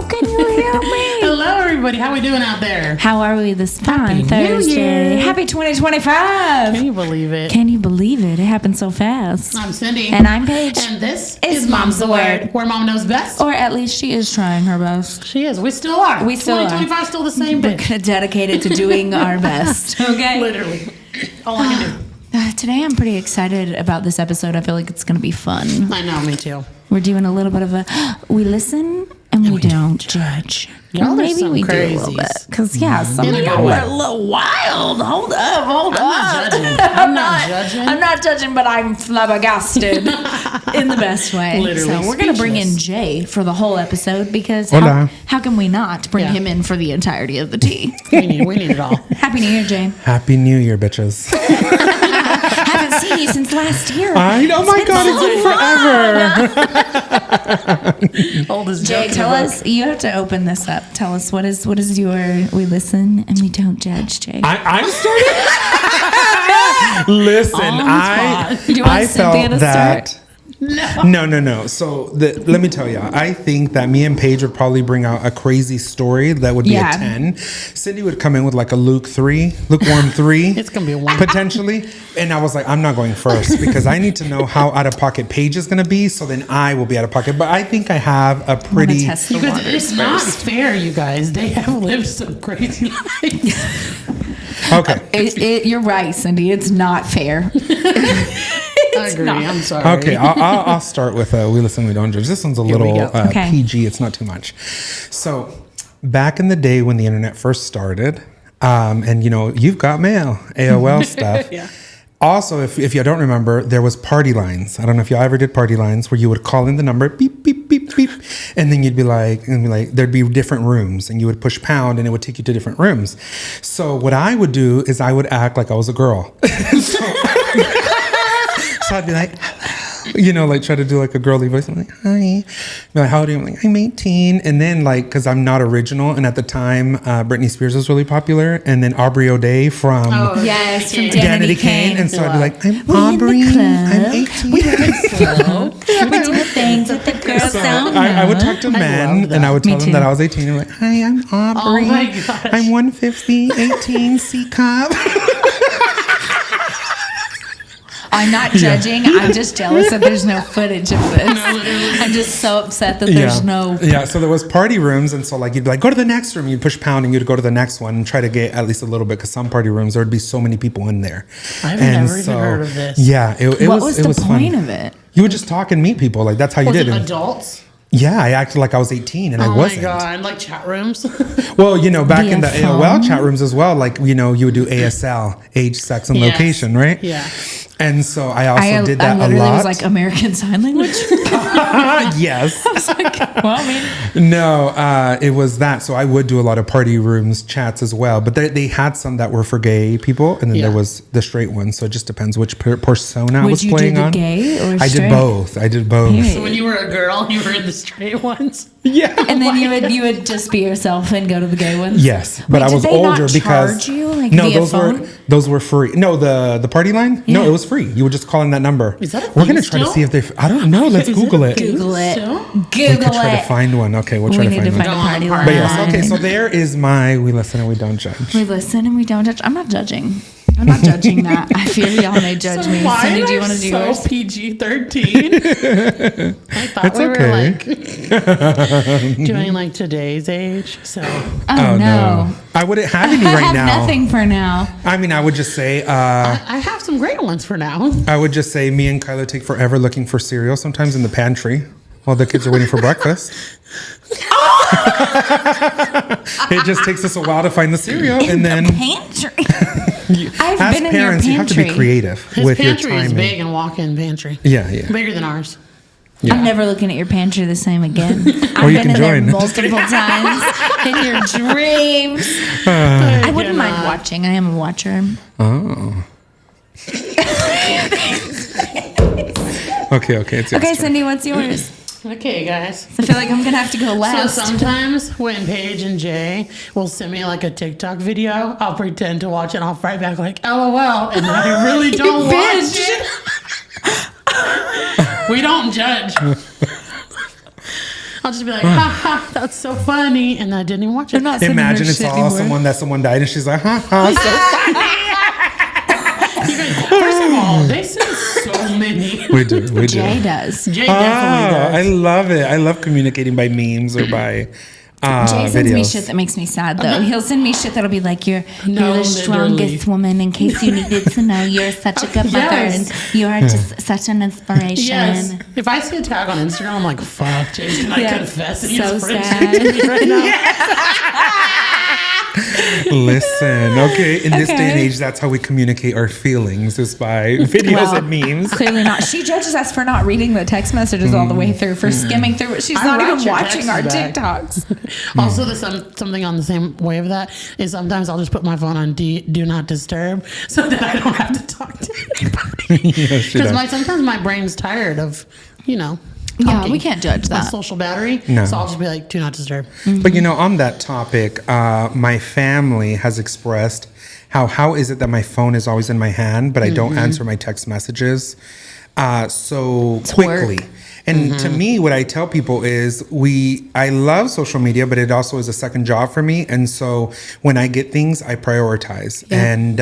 Hello, can you hear me? Hello, everybody. How we doing out there? How are we this fine Happy Thursday? New Year. Happy 2025. Can you believe it? Can you believe it? It happened so fast. I'm Cyndi. And I'm Paige. And this is is Mom's the Word, where Mom knows best. Or at least she is trying her best. She is. We still are. We still are. 2025 still the same We're bitch. going to dedicate it to doing our best. Okay? Literally. All I can do. Today I'm pretty excited about this episode. I feel like it's going to be fun. I know, me too. We're doing a little bit of a we listen and we don't judge. Y'all Or are maybe some we do a little crazies. bit. Because, yeah, some In of a y'all good were way. a little wild. Hold up. I'm not judging. I'm not judging. I'm not judging, but I'm flabbergasted in the best way. Literally So we're going to bring in speechless. Jay for the whole episode because Hola. how can we not bring Yeah. him in for the entirety of the tea? We need it all. Happy New Year, Jay. Happy New Year, bitches. Haven't seen you since last year. Oh my God, it's been forever. Old as Jay, joke tell in the us. You have to open this up. Tell us what is your we listen and we don't judge, Jay. I'm starting. Listen, On the I spot. Do you want I Cynthia felt to that. start? No. So let me tell you, I think that me and Paige would probably bring out a crazy story that would be Yeah. a 10. Cyndi would come in with like a lukewarm 3. It's gonna be a 1. Potentially. And I was like, I'm not going first because I need to know how out of pocket Paige is going to be. So then I will be out of pocket. But I think I have a pretty. Test the You guys, waters it's not first. fair, you guys. They have lived some crazy lives. Okay. You're right, Cyndi. It's not fair. I agree. not. I'm sorry. Okay, I'll start with we listen, we don't judge. This one's a we little go. Okay. PG. It's not too much. So back in the day when the internet first started, and you've got mail, AOL stuff. Yeah. Also, if you don't remember, there was party lines. I don't know if y'all ever did party lines where you would call in the number, beep, beep, beep, beep, and then you'd be like, there'd be different rooms, and you would push pound, and it would take you to different rooms. So what I would do is I would act like I was a girl. So I'd be like, like try to do like a girly voice. I'm like, hi. Be like, how old are you? I'm like, I'm 18. And then because I'm not original, and at the time, Britney Spears was really popular, and then Aubrey O'Day from Yes, from Danity Kane. And so I'd be like, I'm We in the Aubrey. club. I'm 18. We do things that the girls So don't I would know. talk to love men, that. and I would Me tell them too. that I was 18. I'm like, hi, I'm Aubrey. Oh my gosh. I'm 150, 18, C cup. I'm not judging. I'm just jealous that there's no footage of this. I'm just so upset that there's no. Yeah, so there was party rooms, and so you'd be like, go to the next room. You'd push pound, and you'd go to the next one and try to get at least a little bit, because some party rooms there would be so many people in there. I've And never even heard of this. Yeah, it What was was the point fun. of it? You would just talk and meet people. Like that's how you Was did it it. adults? Yeah, I acted like I was 18 and I Oh wasn't. my god, like chat rooms. Well, back Via in the phone? AOL chat rooms as well, you would do ASL, age, sex, and Yes. location, right? Yeah. And so I also did that I literally a lot. was like American Sign Language. Yes. Well, I mean, No, it was that. So I would do a lot of party rooms chats as well. But they had some that were for gay people, and then Yeah. there was the straight one. So it just depends which persona I Would was you do playing the on. gay or I straight? did both. Period. So when you were a girl, you were in the straight ones. Yeah. and then you would just be yourself and go to the gay ones. Yes, but Wait, I did was they not older because charge you, like, no, via those phone? were free. No, the party line. No, Yeah. it was free. You would just call in that number. Is that a We're thing gonna try to still? see if they. I don't know. Let's Is it Google a it. thing? Google it. So? We Google could try to it. find one. Okay, we'll try We to need to find find one. a party Go on line. the But yes, okay. So there is my we listen and we don't judge. We listen and we don't judge. I'm not judging. I'm not judging that. I fear y'all may judge me. Cindy, do you want to do yours? PG-13? I thought It's we okay. were doing like today's age. So Oh, no. I wouldn't have any I right have now. nothing for now. I mean, I would just say, I have some great ones for now. I would just say, me and Kyla take forever looking for cereal. Sometimes in the pantry while the kids are waiting for breakfast. It just takes us a while to find the cereal, and then Pantry. I've as been in parents, your you have to pantry. be creative His with your pantry is timing. big and walk-in pantry. Yeah. Bigger than ours. Yeah. I'm never looking at your pantry the same again. Or I've you been can in join. there multiple times in your dreams. I wouldn't mind watching. I am a watcher. Oh. Okay. It's your Okay, turn. Cindy, what's yours? Okay, guys. I feel like I'm gonna have to go So last. sometimes when Paige and Jay will send me like a TikTok video, I'll pretend to watch it and I'll write back like LOL, and then I really don't watch it. We don't judge. I'll just be like, ha ha, that's so funny, and I didn't even watch it. Imagine it's all someone died, and she's like, ha ha, so funny. First of all, they send so many. We do. Jay does. Jay definitely does. I love it. I love communicating by memes or by Jay sends me videos. shit that makes me sad, though. He'll send me shit that'll be like, you're No, the strongest woman, in case you needed to know. You're such a good mother, Yes. and you are just such an inspiration. Yes. If I see a tag on Instagram, I'm like, fuck, Jay's gonna confess that So he's friends sad. with me right now. Listen, okay, in this day and Okay. age, that's how we communicate our feelings, is by videos and memes. Clearly not. She judges us for not reading the text messages all the way through, for skimming through it. She's I not write even your watching our texts back. TikToks. Also, there's something on the same way of that is sometimes I'll just put my phone on do not disturb so that I don't have to talk to anybody. Yes, she Because does. sometimes my brain's tired of, Yeah, talking. we can't judge My that. social battery. No. So I'll just be like, do not disturb. But on that topic, my family has expressed how is it that my phone is always in my hand, but I don't answer my text messages so quickly. work. And to me, what I tell people is I love social media, but it also is a second job for me. And so when I get things, I prioritize. Yeah. And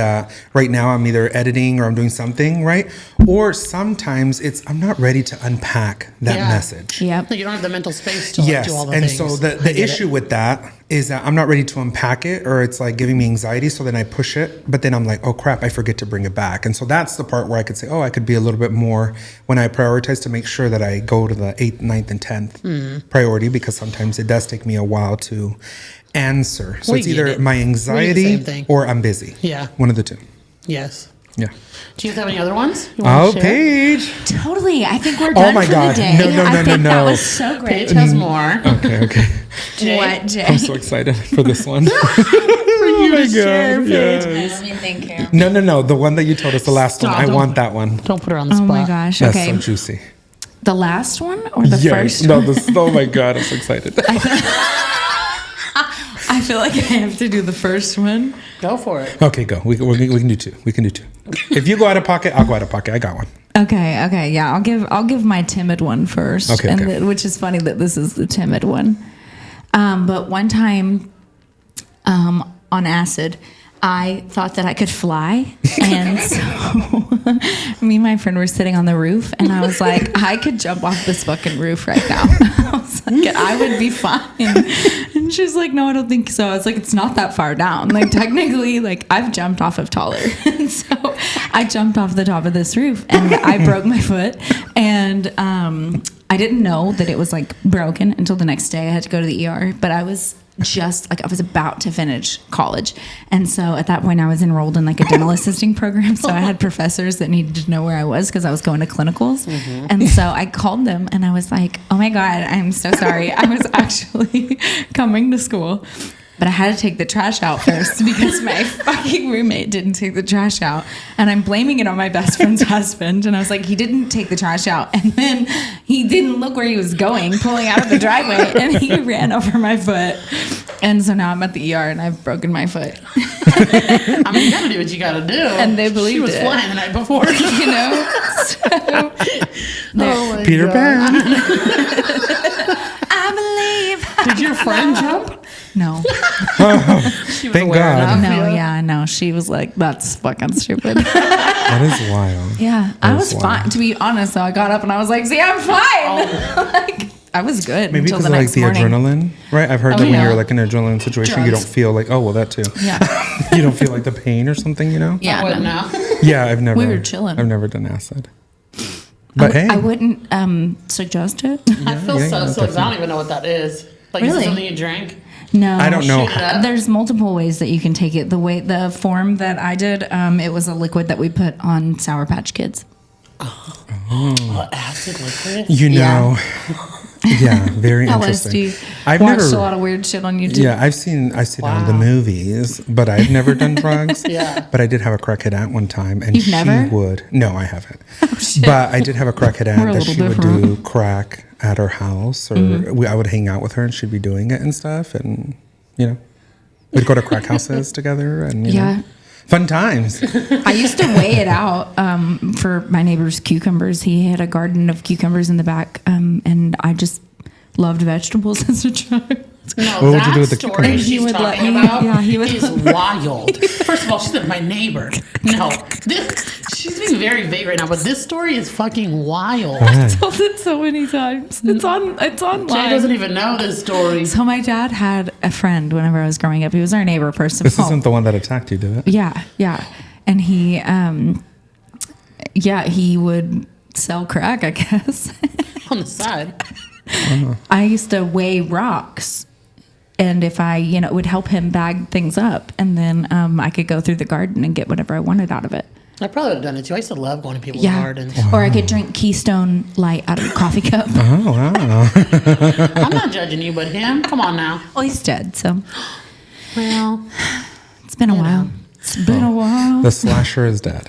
right now I'm either editing or I'm doing something, right? Or sometimes I'm not ready to unpack that Yeah. message. Yep. Like you don't have the mental space to Yes, do all the and things. so I the get issue it. with that is that I'm not ready to unpack it, or it's like giving me anxiety. So then I push it, but then I'm like, oh crap, I forget to bring it back. And so that's the part where I could say, oh, I could be a little bit more when I prioritize to make sure that I go to the 8th, 9th, and 10th priority, because sometimes it does take me a while to answer. So We it's get either it. my We do the anxiety same thing. or I'm busy. Yeah. One of the two. Yes. Yeah. Do you guys have any other ones? You wanna Oh, share? Paige. Totally. I think we're done my for God. the day. No, I think no. that was so great. Paige has more. Okay. What, Jay? I'm so excited for this one. For you to share, Paige. yes. Let me think here. No. The one that you told us, the last Stop, one. I don't- want that one. Don't put her on the Oh spot. my gosh. That's Okay. so juicy. The last one or the first No, one? oh my God, I'm so excited. I feel like I have to do the first one. Go for it. Okay, go. We can do two. We can do two. If you go out of pocket, I'll go out of pocket. I got one. Okay, yeah. I'll give my timid one first. Okay, and okay. which is funny that this is the timid one. But one time on acid, I thought that I could fly. And so me and my friend were sitting on the roof, and I was like, I could jump off this fucking roof right now. I was like, I would be fine. And she's like, no, I don't think so. I was like, it's not that far down. Like, technically, like, I've jumped off of taller. And so I jumped off the top of this roof, and I broke my foot. And I didn't know that it was, like, broken until the next day. I had to go to the ER. But I was just like, I was about to finish college. And so at that point I was enrolled in like a dental assisting program. So I had professors that needed to know where I was because I was going to clinicals. And so I called them and I was like, oh my God, I'm so sorry. I was actually coming to school, but I had to take the trash out first because my fucking roommate didn't take the trash out. And I'm blaming it on my best friend's husband. And I was like, he didn't take the trash out. And then he didn't look where he was going, pulling out of the driveway, and he ran over my foot. And so now I'm at the ER and I've broken my foot. I mean, you gotta do what you gotta do. And they believed She was it. flying the night before. You know? So, Oh my Peter God. Pan. I believe. Did your friend jump? No. She was Thank aware God. enough. No, yeah, no. She was like, that's fucking stupid. That is wild. Yeah, I That's was wild. fine. To be honest, though, I got up and I was like, see, I'm fine. Like, I was good Maybe until because the of like next the morning. adrenaline, right? I've heard that when yeah. you're like in an adrenaline situation, you Drugs. don't feel like, oh, well, that too. Yeah. You don't feel like the pain or something, you know? Yeah. I wouldn't no. know. Yeah, I've never. We were chilling. I've never done acid. But hey, I wouldn't suggest it. I feel yeah, so yeah, so I don't even know what that is. Like, is Really? it something you drink? No. I don't know. Shoot it up. There's multiple ways that you can take it. The form that I did, it was a liquid that we put on Sour Patch Kids. What, acid liquid? You Yeah. know, yeah, very interesting. LSD. I've Watched never. a lot of weird shit on YouTube. Yeah, I've seen it on the Wow. movies, but I've never done drugs. Yeah. But I did have a crackhead aunt one time, and You've she never? would. No, I haven't. shit. But I did have a crackhead We're a aunt that little she would different. do crack at her house, or I would hang out with her, and she'd be doing it and stuff, and we'd go to crack houses together, and you Yeah. know, fun times. I used to weigh it out for my neighbor's cucumbers. He had a garden of cucumbers in the back, and I just loved vegetables as a child. No, What would you do with the story cucumbers? she's He would let talking me- about yeah, he would- is wild. First of all, she's my neighbor. No, she's being very vague right now, but this story is fucking wild. Why? Told it so many times. It's online. Jay doesn't even know this story. So my dad had a friend whenever I was growing up. He was our neighbor, first of This all. isn't the one that attacked you, did it? Yeah. And he, he would sell crack, I guess. On the side. I used to weigh rocks. And if I, it would help him bag things up. And then I could go through the garden and get whatever I wanted out of it. I probably would have done it too. I used to love going to people's Yeah. gardens. Or I could drink Keystone Light out of a coffee cup. Oh, wow. I'm not judging you, but him. Come on now. Well, he's dead, so Well, it's been a while. It's been a while. The slasher is dead.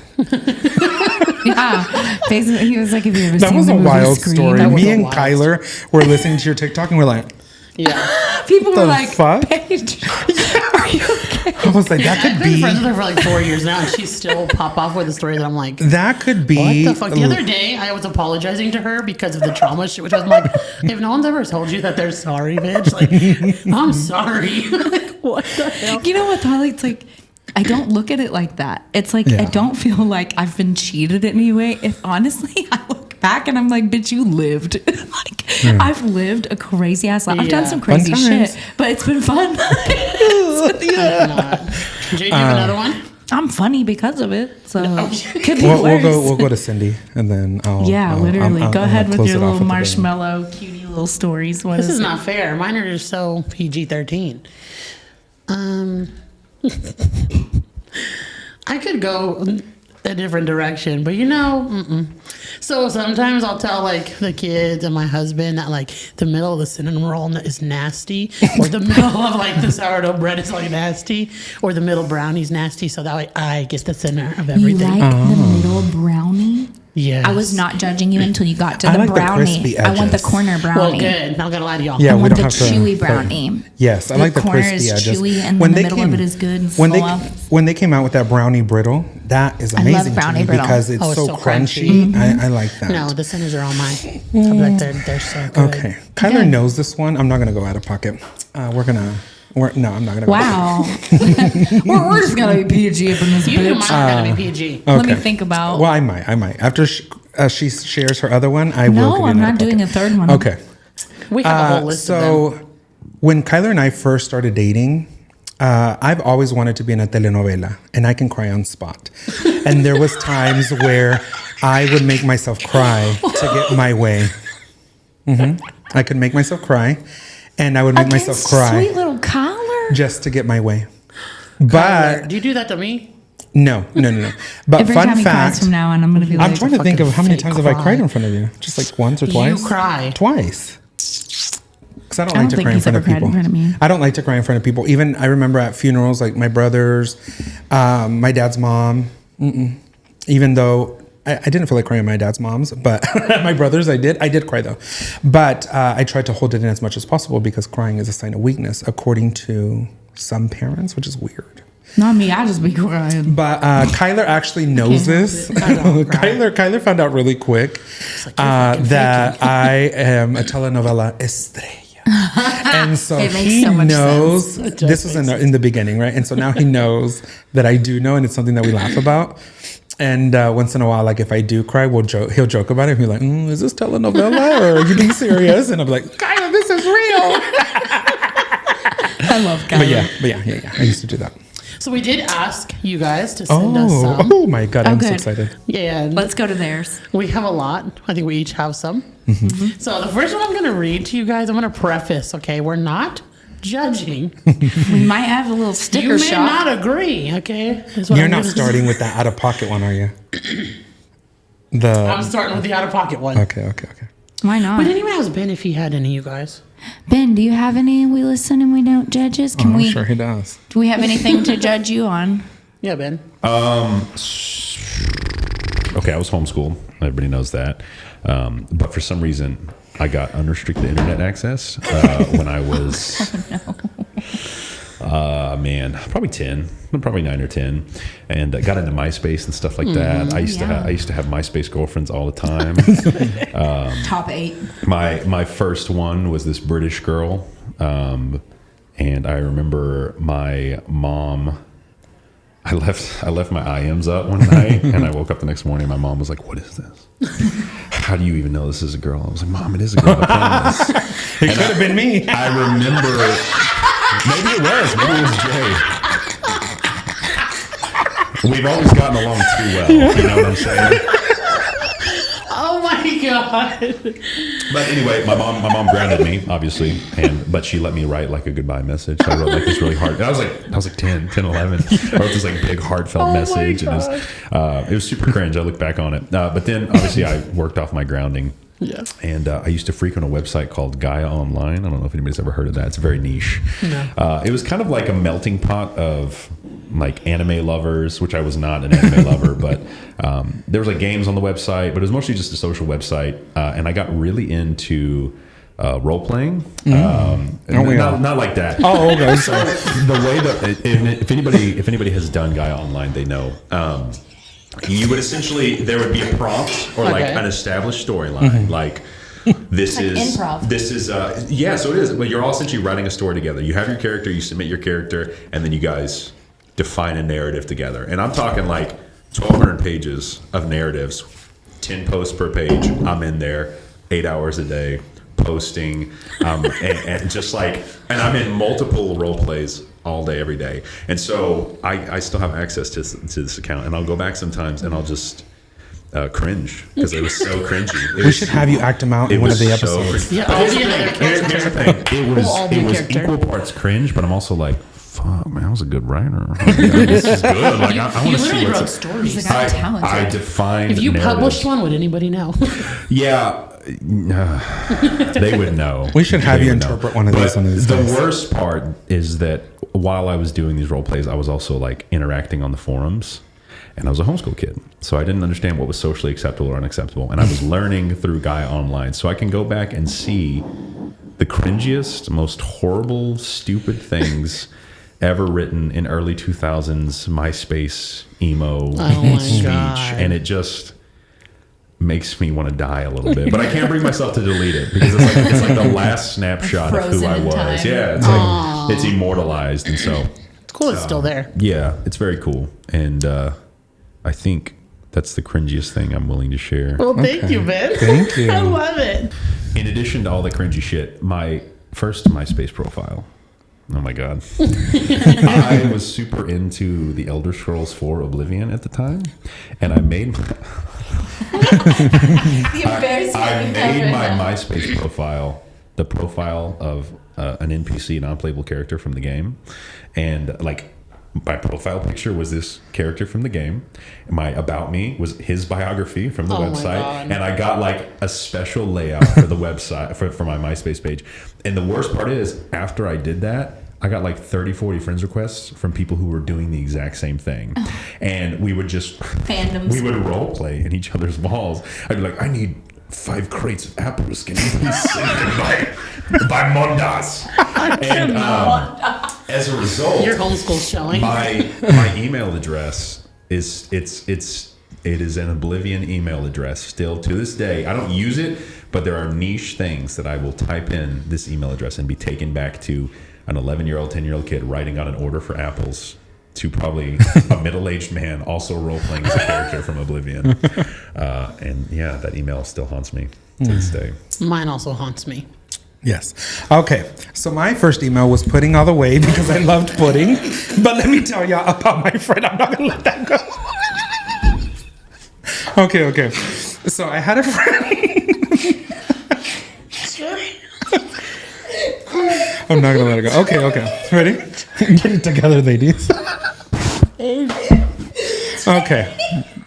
Yeah. Basically, he was like, have you ever That seen was the a movie wild Scream? story. That was Me a and wild Kyler were listening to your TikTok and we're like, yeah. People the were like, fuck? Paige, are you okay? I was like, that I've could been be, friends with her for like 4 years now, and she still pop off with a story that I'm like, that could be. what the fuck? The other day, I was apologizing to her because of the trauma shit, which I was like, if no one's ever told you that they're sorry, bitch, like, I'm sorry. Like, what the hell? You know what, Holly? It's like, I don't look at it like that. It's like, Yeah. I don't feel like I've been cheated in any way. If honestly, I look back and I'm like, bitch, you lived. Like, I've lived a crazy ass life. I've done Yeah. some crazy Fun times. shit, but it's been fun. I'm not. Jay, do you have another one? I'm funny because of it. So Okay. could be We'll worse. go to Cindy and then I'll. Yeah, literally. Go ahead with close your it off little with the bang. marshmallow, cutie little stories. What This is it? not fair. Mine are just so PG-13. I could go a different direction, but So sometimes I'll tell like the kids and my husband that like the middle of the cinnamon roll is nasty, or the middle of like the sourdough bread is like nasty, or the middle brownie's nasty. So that way I get the center of You everything. like the middle brownie? Yes. I was not judging you until you got to I the like the brownie. crispy I want the edges. corner Well, brownie. good. Not gonna lie to y'all. Yeah, I we want don't the have to. chewy but- brownie. Yes, I like the corner crispy is edges. chewy and the middle of it is good and when they fluff. when they came out with that brownie brittle, that is love amazing to brownie me brittle. because it's Oh, it's so so crunchy. crunchy. I like that. No, the centers are all mine. I'll be like, they're so good. Okay, Kyler knows this one. I'm not gonna go out of pocket. No, I'm not gonna. Go Wow. we're just going to be PG up in this You do bitch. mine gotta be PG. Let me Okay. think about. Well, I might. After she shares her other one, I will. No, give you I'm another not doing a pocket. third one. Okay. We have a whole list of them. So when Kyler and I first started dating, I've always wanted to be in a telenovela, and I can cry on spot. And there was times where I would make myself cry to get my way. I could make myself cry, and I would make myself Against cry Sweet little collar. just to get my way. Kyler, But do you do that to me? no. But Every fun time he cries fact, from now on, I'm going to be I'm like, trying to think of how many fake times have I cry. cried in front of you? Just like once or You twice? cry. Twice. Because I don't I like don't to think cry in he's front of ever cried people. in front of me. I don't like to cry in front of people. Even I remember at funerals, like my brothers, my dad's mom. Even though I didn't feel like crying at my dad's mom's, but my brothers, I did. I did cry though. But I tried to hold it in as much as possible because crying is a sign of weakness, according to some parents, which is weird. not me. I just be crying. But Kyler actually knows this. I don't cry. Kyler found out really quick like, you're fucking that I am a telenovela estrella. And so It makes he so much knows sense. It this does was make in the beginning, right? And so now he knows that I do know, and it's something that we laugh about. And once in a while, like if I do cry, he'll joke about it. He'll be like, "Is this telenovela or are you being serious?" And I'm like, "Kyler, this is real." I love But Kyler. yeah. I used to do that. So we did ask you guys to send us some. Oh my God, I'm so good. excited. Yeah, and Let's go to theirs. we have a lot. I think we each have some. Mm-hmm. So the first one I'm going to read to you guys, I'm going to preface, okay? We're not judging. We might have a little You sticker may shop. not agree, okay? That's what You're I'm not gonna- starting with that out of pocket one, are you? I'm starting with the out-of-pocket one. Okay. Why not? We didn't even ask Ben if he had any, you guys. Ben, do you have any we listen and we don't judge us? Can I'm we? sure he does. Do we have anything to judge you on? Yeah, Ben. Okay, I was homeschooled. Everybody knows that. But for some reason, I got unrestricted internet access when I was Man, probably 10, probably 9 or 10, and got into MySpace and stuff like that. I used to have MySpace girlfriends all the time. Top 8. My first one was this British girl, and I remember my mom. I left my IMs up one night, and I woke up the next morning. And my mom was like, "What is this? How do you even know this is a girl?" I was like, "Mom, it is a girl. I promise." It could have been me. I remember. Maybe it was. Maybe it was Jay. We've always gotten along too well. You know what I'm saying? Oh my God. But anyway, my mom grounded me, obviously, but she let me write like a goodbye message. So I wrote like this really hard. And I was like 10, 11. I wrote this like big heartfelt message, and it was super cringe. I look back on it, but then obviously I worked off my grounding. Yeah. And I used to frequent a website called Gaia Online. I don't know if anybody's ever heard of that. It's very niche. No. It was kind of like a melting pot of like anime lovers, which I was not an anime lover, but there was like games on the website, but it was mostly just a social website. And I got really into role playing. Not like that. Oh, okay. So the way that if anybody has done Gaia Online, they know. You would essentially, there would be a prompt or like an established storyline, like this is improv. This is yeah, so it is. Well, you're all essentially writing a story together. You have your character, you submit your character, and then you guys define a narrative together. And I'm talking like 1,200 pages of narratives, 10 posts per page. I'm in there 8 hours a day posting, and just like, and I'm in multiple role plays all day, every day. And so I still have access to this account, and I'll go back sometimes and I'll just cringe because it was so cringy. We should have you act them out in one of the episodes. Yeah, here's the thing. It was equal parts cringe, but I'm also like, fuck, man, I was a good writer. This is good. Like, I want to see wrote what's stories. He's like, I'm talented. I defined If you narrative. published one, would anybody know? Yeah. They would know. We should have They you would know. interpret one of these. But The the worst part is that while I was doing these role plays, I was also like interacting on the forums, and I was a homeschool kid, so I didn't understand what was socially acceptable or unacceptable, and I was learning through Gaia Online. So I can go back and see the cringiest, most horrible, stupid things ever written in early 2000s MySpace emo speech, and it just makes me want to die a little bit, but I can't bring myself to delete it because it's like the last snapshot of who I was. Time. Yeah, it's like it's immortalized, and so It's cool it's still there. yeah, it's very cool, and I think that's the cringiest thing I'm willing to share. Well, thank you, Ben. Thank you. I love it. In addition to all the cringy shit, my first MySpace profile. Oh my God. I was super into the Elder Scrolls 4 Oblivion at the time, and I made I made my MySpace profile the profile of an NPC, non-playable character from the game, and like my profile picture was this character from the game. My about me was his biography from the website, and I got like a special layout for the website for my MySpace page. And the worst part is, after I did that, I got like 30, 40 friends requests from people who were doing the exact same thing. And we would just Fandoms. we would role play in each other's walls. I'd be like, I need 5 crates of apples. Can you please send them by Mondas? And as a result, Your homeschool showing. my email address is it is an Oblivion email address still to this day. I don't use it, but there are niche things that I will type in this email address and be taken back to an 11-year-old, 10-year-old kid writing out an order for apples to probably a middle-aged man also role-playing as a character from Oblivion. And yeah, that email still haunts me to this day. Mine also haunts me. Yes. Okay. So my first email was pudding all the way because I loved pudding. But let me tell y'all about my friend. I'm not going to let that go. Okay. So I had a friend. I'm not going to let it go. Okay. Ready? Get it together, ladies. Okay.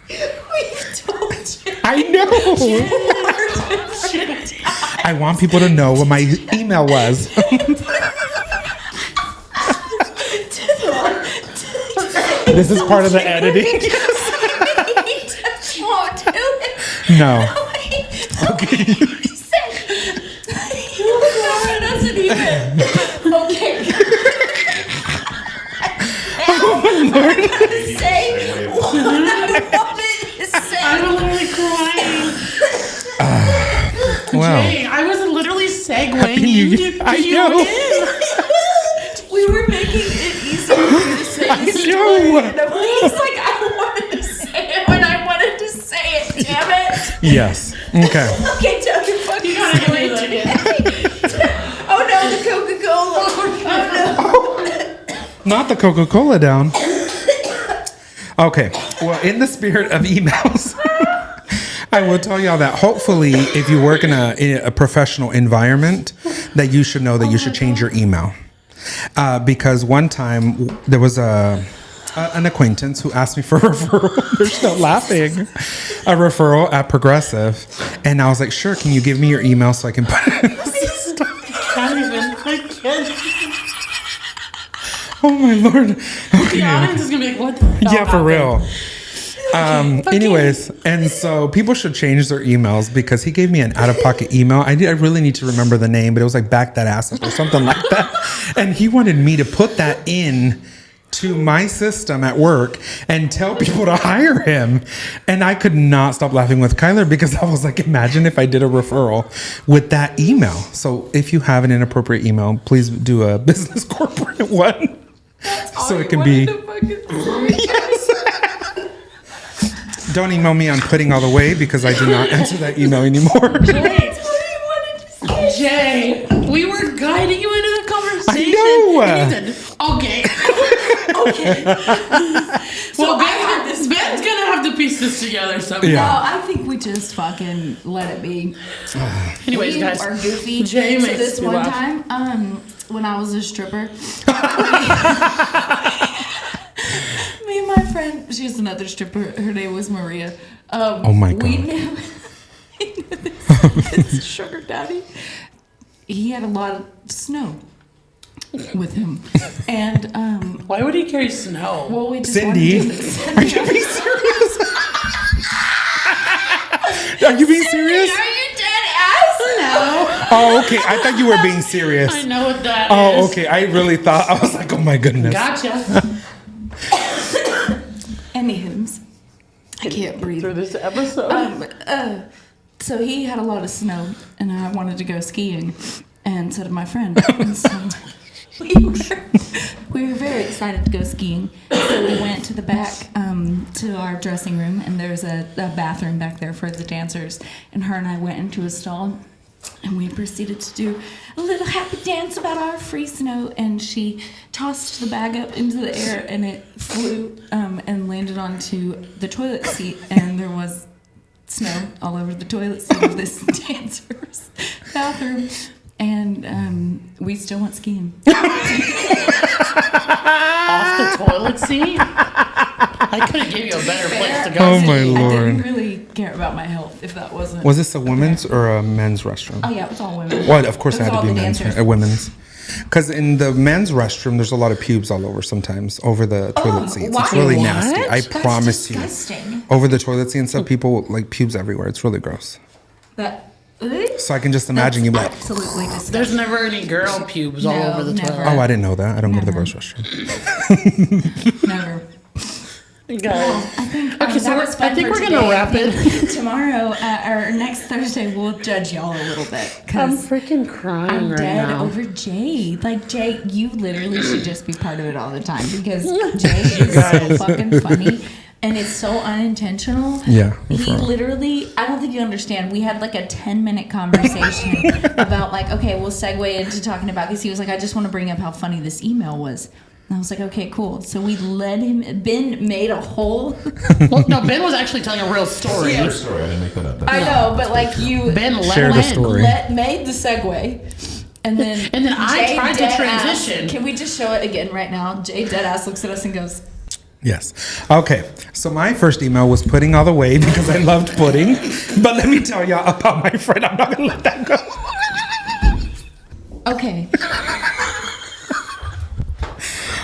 We've told you. I know. I want people to know what my email was. This is part of the editing. Won't do it. No. Okay. Doesn't even. Okay. Lord. Say what I wanted to say. I'm literally crying. Wow. Jay, I was literally segueing New into Year. I know. We were making it easier for you to say the story. And he's like, I wanted to say it when I wanted to say it. Damn it. Yes. Okay. Okay, tell your fucking story. Oh no, the Coca-Cola. Oh no. Not the Coca-Cola down. Okay. Well, in the spirit of emails, I will tell y'all that hopefully if you work in a professional environment, that you should know that you should change your email. Because one time there was an acquaintance who asked me for a referral. They're still laughing. A referral at Progressive. And I was like, sure, can you give me your email so I can put it in the system? I can't. Oh my Lord. Okay. The audience is gonna be like, what the hell Yeah, for happened? real. Anyways, and so people should change their emails because he gave me an out-of-pocket email. I really need to remember the name, but it was like back that ass up or something like that. And he wanted me to put that in to my system at work and tell people to hire him. And I could not stop laughing with Kyler because I was like, imagine if I did a referral with that email. So if you have an inappropriate email, please do a business corporate one. So it can be. Yes. Don't email me on Pudding All the Way because I do not answer that email anymore. Jay, we were guiding you into the conversation. I know. And you said, okay. Okay. Well, Ben's gonna have to piece this together somehow. Yeah. No, I think we just fucking let it be. Anyways, We guys, are goofy. Jay So makes this me one laugh. time, when I was a stripper, me and my friend, she's another stripper. Her name was Maria. Oh my God. We knew this sugar daddy. He had a lot of snow with him, and why would he carry snow? well, we just Cyndi, wanted to- are you being serious? Are you being serious? Are you dead ass? No. Oh, okay. I thought you were being serious. I know what that is. Oh, okay. I really thought, I was like, oh my goodness. Gotcha. Anywho's, I can't breathe. Through this episode. So he had a lot of snow, and I wanted to go skiing, and so did my friend. And so we were very excited to go skiing. So we went to the back to our dressing room, and there's a bathroom back there for the dancers. And her and I went into a stall, and we proceeded to do a little happy dance about our free snow. And she tossed the bag up into the air, and it flew and landed onto the toilet seat, and there was snow all over the toilet seat of this dancer's bathroom. And we still went skiing. Off the toilet seat? I couldn't give you a better place to go. Oh my I didn't Lord. really care about my health if that wasn't. Was this a women's or a men's restroom? Oh yeah, it was all women. Well, of course it was had to all be the men's, dancers. women's. Because in the men's restroom, there's a lot of pubes all over sometimes, over the toilet seats. It's why? really What? nasty. I That's promise you. disgusting. Over the toilet seat and stuff, people, like, pubes everywhere. It's really gross. That. So I can just imagine you like, Absolutely disgusting. There's never any girl pubes all No, over the never. toilet. oh, I didn't know that. I don't go to the Never. girls' restroom. Never. Guys. I think. Okay, so I think we're gonna wrap it. Tomorrow, or next Thursday, we'll judge y'all a little bit I'm because freaking crying I'm right dead now. over Jay. Like Jay, you literally should just be part of it all the time because Jay is so fucking funny. And it's so unintentional. Yeah, He for real. literally, I don't think you understand. We had like a 10-minute conversation about like, okay, we'll segue into talking about, because he was like, I just want to bring up how funny this email was. And I was like, okay, cool. So we let him, Ben made a whole. Well, no, Ben was actually telling a real story. Your story. I didn't make that up. I know, but like you Ben let Share him the in. story. made the segue. And then I Jay tried to deadass- transition. Can we just show it again right now? Jay Deadass looks at us and goes, Yes. Okay. So my first email was pudding all the way because I loved pudding. But let me tell y'all about my friend. I'm not going to let that go. okay.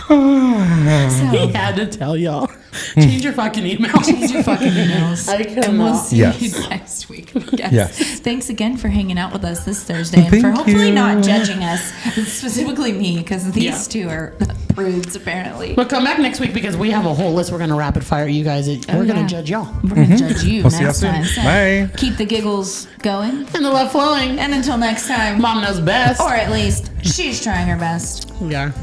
He had to tell y'all. Change your fucking email. Change your fucking emails. I cannot. And we'll see Yes. you next week. Yes. Yes. Thanks again for hanging out with us this Thursday and for Thank hopefully you. not judging us, specifically me, because these Yeah. two are prudes apparently. But come back next week because we have a whole list. We're going to rapid fire you guys. We're going yeah. to judge y'all. We're going to judge you We'll see next y'all time. soon. So Bye. keep the giggles going. And the love flowing. And until next time, Mom knows best. or at least she's trying her best. We are.